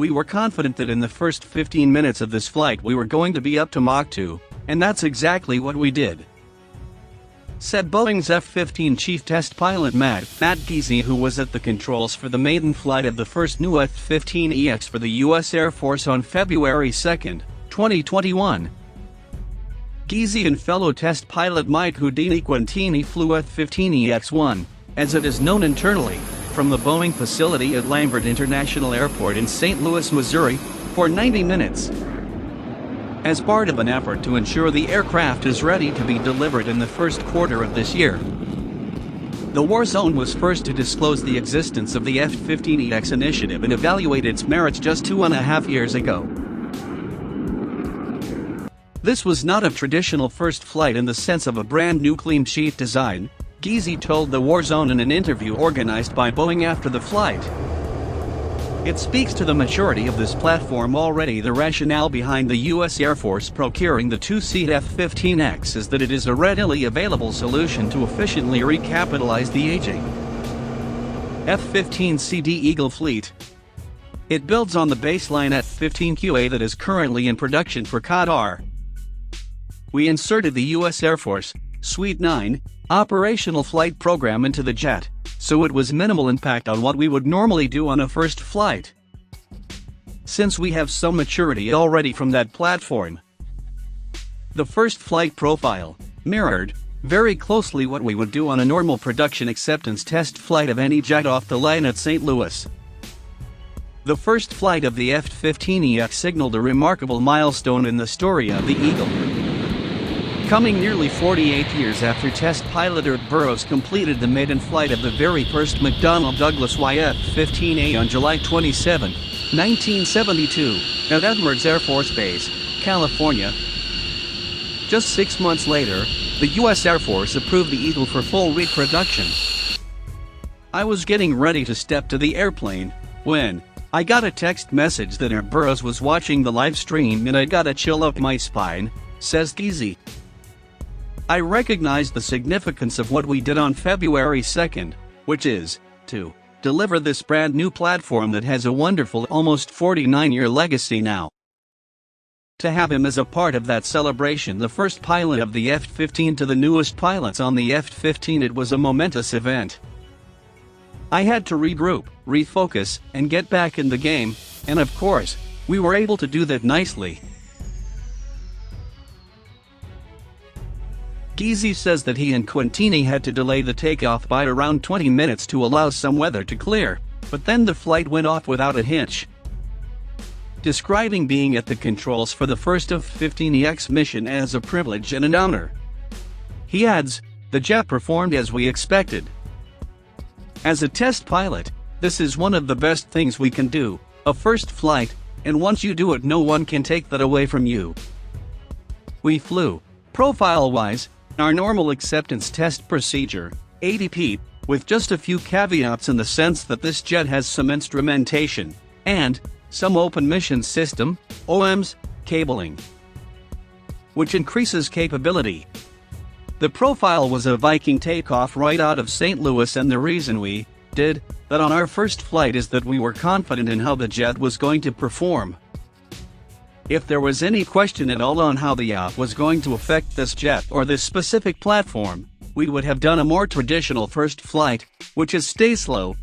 We were confident that in the first 15 minutes of this flight we were going to be up to Mach 2, and that's exactly what we did," said Boeing's F-15 chief test pilot Matt Giese, who was at the controls for the maiden flight of the first new F-15EX for the U.S. Air Force on February 2, 2021. Giese and fellow test pilot Mike Houdini Quintini flew F-15EX-1, as it is known internally, from the Boeing facility at Lambert International Airport in St. Louis, Missouri, for 90 minutes. As part of an effort to ensure the aircraft is ready to be delivered in the first quarter of this year. The War Zone was first to disclose the existence of the F-15EX initiative and evaluate its merits just 2.5 years ago. This was not a traditional first flight in the sense of a brand new clean sheet design, Giese told the War Zone in an interview organized by Boeing after the flight. It speaks to the maturity of this platform already. The rationale behind the U.S. Air Force procuring the two-seat F-15X is that it is a readily available solution to efficiently recapitalize the aging F-15CD Eagle fleet. It builds on the baseline F-15QA that is currently in production for Qatar. We inserted the U.S. Air Force Suite 9 operational flight program into the jet, so it was minimal impact on what we would normally do on a first flight, since we have some maturity already from that platform. The first flight profile mirrored very closely what we would do on a normal production acceptance test flight of any jet off the line at St. Louis. The first flight of the F-15EX signaled a remarkable milestone in the story of the Eagle, coming nearly 48 years after test pilot Ert Burrows completed the maiden flight of the very first McDonnell Douglas YF-15A on July 27, 1972, at Edwards Air Force Base, California. Just 6 months later, the U.S. Air Force approved the Eagle for full reproduction. I was getting ready to step to the airplane when I got a text message that Ert Burrows was watching the live stream, and I got a chill up my spine, says Giese. I recognized the significance of what we did on February 2nd, which is to deliver this brand new platform that has a wonderful almost 49-year legacy now. To have him as a part of that celebration, the first pilot of the F-15 to the newest pilots on the F-15, it was a momentous event. I had to regroup, refocus, and get back in the game, and of course, we were able to do that nicely. Giese says that he and Quintini had to delay the takeoff by around 20 minutes to allow some weather to clear, but then the flight went off without a hitch. Describing being at the controls for the first F-15EX mission as a privilege and an honor. He adds, "The jet performed as we expected. As a test pilot, this is one of the best things we can do, a first flight, and once you do it no one can take that away from you. We flew, profile-wise, our normal acceptance test procedure, ATP, with just a few caveats in the sense that this jet has some instrumentation, and some open mission system, OMS, cabling, which increases capability. The profile was a Viking takeoff right out of St. Louis, and the reason we did that on our first flight is that we were confident in how the jet was going to perform. If there was any question at all on how the yacht was going to affect this jet or this specific platform, we would have done a more traditional first flight, which is stay slow,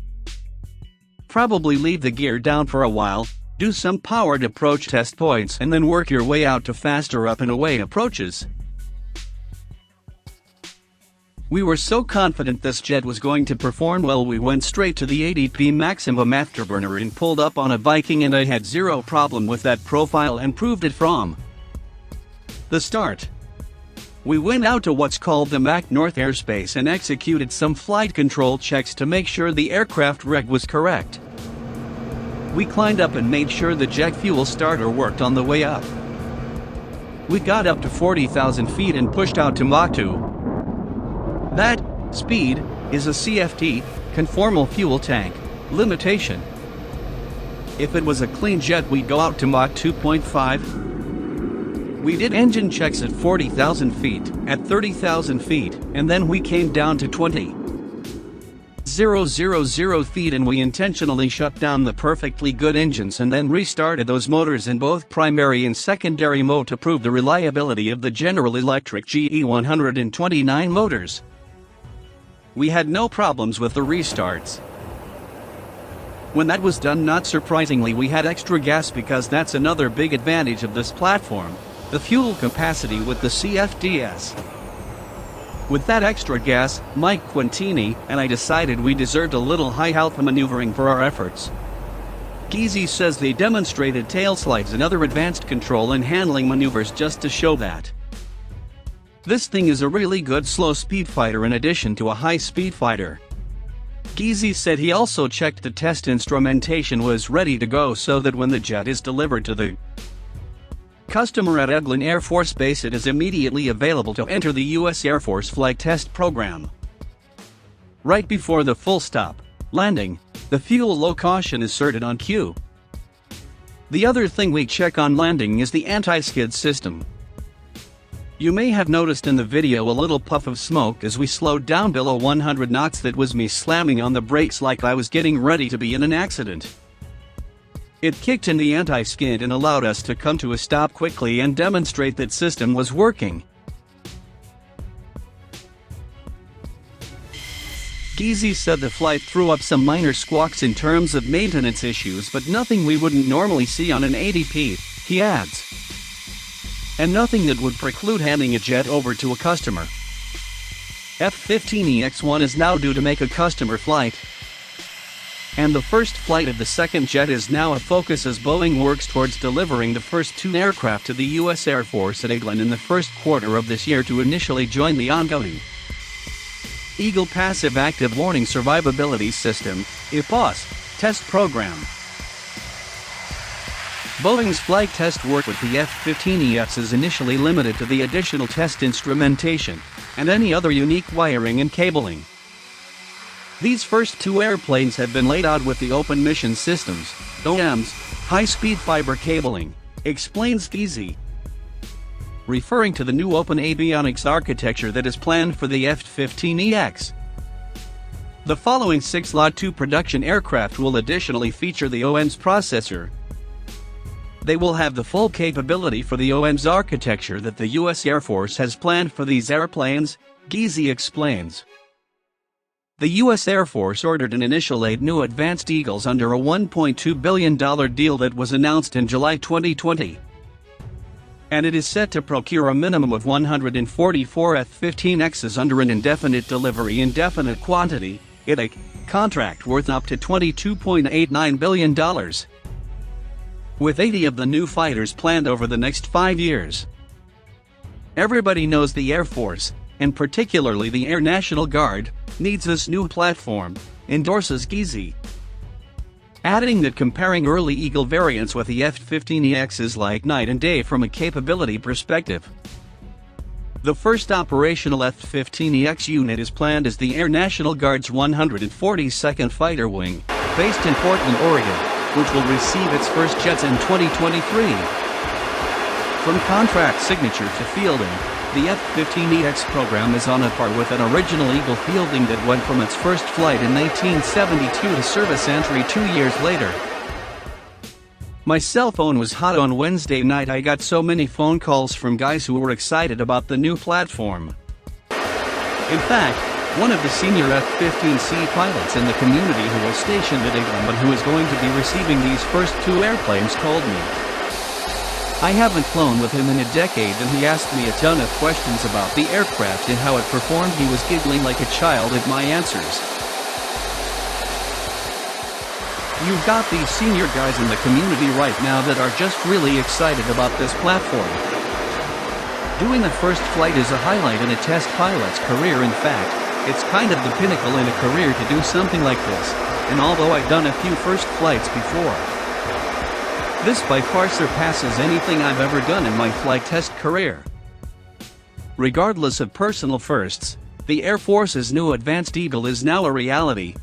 probably leave the gear down for a while, do some powered approach test points, and then work your way out to faster up and away approaches. We were so confident this jet was going to perform well, we went straight to the ADP maximum afterburner and pulled up on a Viking, and I had zero problem with that profile and proved it from the start. We went out to what's called the MAC North airspace and executed some flight control checks to make sure the aircraft reg was correct. We climbed up and made sure the jet fuel starter worked on the way up. We got up to 40,000 feet and pushed out to Mach 2. That speed is a CFT, conformal fuel tank, limitation. If it was a clean jet, we'd go out to Mach 2.5. We did engine checks at 40,000 feet, at 30,000 feet, and then we came down to 20,000 000 feet, and we intentionally shut down the perfectly good engines and then restarted those motors in both primary and secondary mode to prove the reliability of the General Electric GE 129 motors. We had no problems with the restarts. When that was done, not surprisingly, we had extra gas, because that's another big advantage of this platform, the fuel capacity with the CFDs. With that extra gas, Mike Quintini and I decided we deserved a little high-alpha maneuvering for our efforts. Giese says they demonstrated tail slides and other advanced control and handling maneuvers just to show that this thing is a really good slow-speed fighter in addition to a high-speed fighter. Giese said he also checked the test instrumentation was ready to go, so that when the jet is delivered to the customer at Eglin Air Force Base, it is immediately available to enter the U.S. Air Force flight test program. Right before the full stop landing, the fuel low caution is inserted on cue. The other thing we check on landing is the anti-skid system. You may have noticed in the video a little puff of smoke as we slowed down below 100 knots. That was me slamming on the brakes like I was getting ready to be in an accident. It kicked in the anti-skid and allowed us to come to a stop quickly and demonstrate that system was working. Giese said the flight threw up some minor squawks in terms of maintenance issues, but nothing we wouldn't normally see on an ADP, he adds. And nothing that would preclude handing a jet over to a customer. F-15EX1 is now due to make a customer flight, and the first flight of the second jet is now a focus as Boeing works towards delivering the first 2 aircraft to the U.S. Air Force at Eglin in the first quarter of this year to initially join the ongoing Eagle Passive Active Warning Survivability System (EPAWS) test program. Boeing's flight test work with the F-15EX is initially limited to the additional test instrumentation and any other unique wiring and cabling. These first 2 airplanes have been laid out with the Open Mission Systems (OMS) high-speed fiber cabling, explains Giese, referring to the new open avionics architecture that is planned for the F-15EX. The following 6 Lot 2 production aircraft will additionally feature the OMS processor. They will have the full capability for the OMS architecture that the U.S. Air Force has planned for these airplanes, Giese explains. The U.S. Air Force ordered an initial 8 new advanced Eagles under a $1.2 billion deal that was announced in July 2020. And it is set to procure a minimum of 144 F-15Xs under an indefinite delivery indefinite quantity (IDIQ) contract worth up to $22.89 billion. With 80 of the new fighters planned over the next 5 years. Everybody knows the Air Force, and particularly the Air National Guard, needs this new platform, endorses Giese, adding that comparing early Eagle variants with the F-15EX is like night and day from a capability perspective. The first operational F-15EX unit is planned as the Air National Guard's 142nd Fighter Wing, based in Portland, Oregon, which will receive its first jets in 2023. From contract signature to fielding, the F-15EX program is on a par with an original Eagle fielding that went from its first flight in 1972 to service entry 2 years later. My cell phone was hot on Wednesday night. I got so many phone calls from guys who were excited about the new platform. In fact, one of the senior F-15C pilots in the community who was stationed at Eglin but who is going to be receiving these first 2 airplanes told me. I haven't flown with him in a decade, and he asked me a ton of questions about the aircraft and how it performed. He was giggling like a child at my answers. You've got these senior guys in the community right now that are just really excited about this platform. Doing a first flight is a highlight in a test pilot's career. In fact, it's kind of the pinnacle in a career to do something like this, and although I've done a few first flights before, this by far surpasses anything I've ever done in my flight test career. Regardless of personal firsts, the Air Force's new Advanced Eagle is now a reality,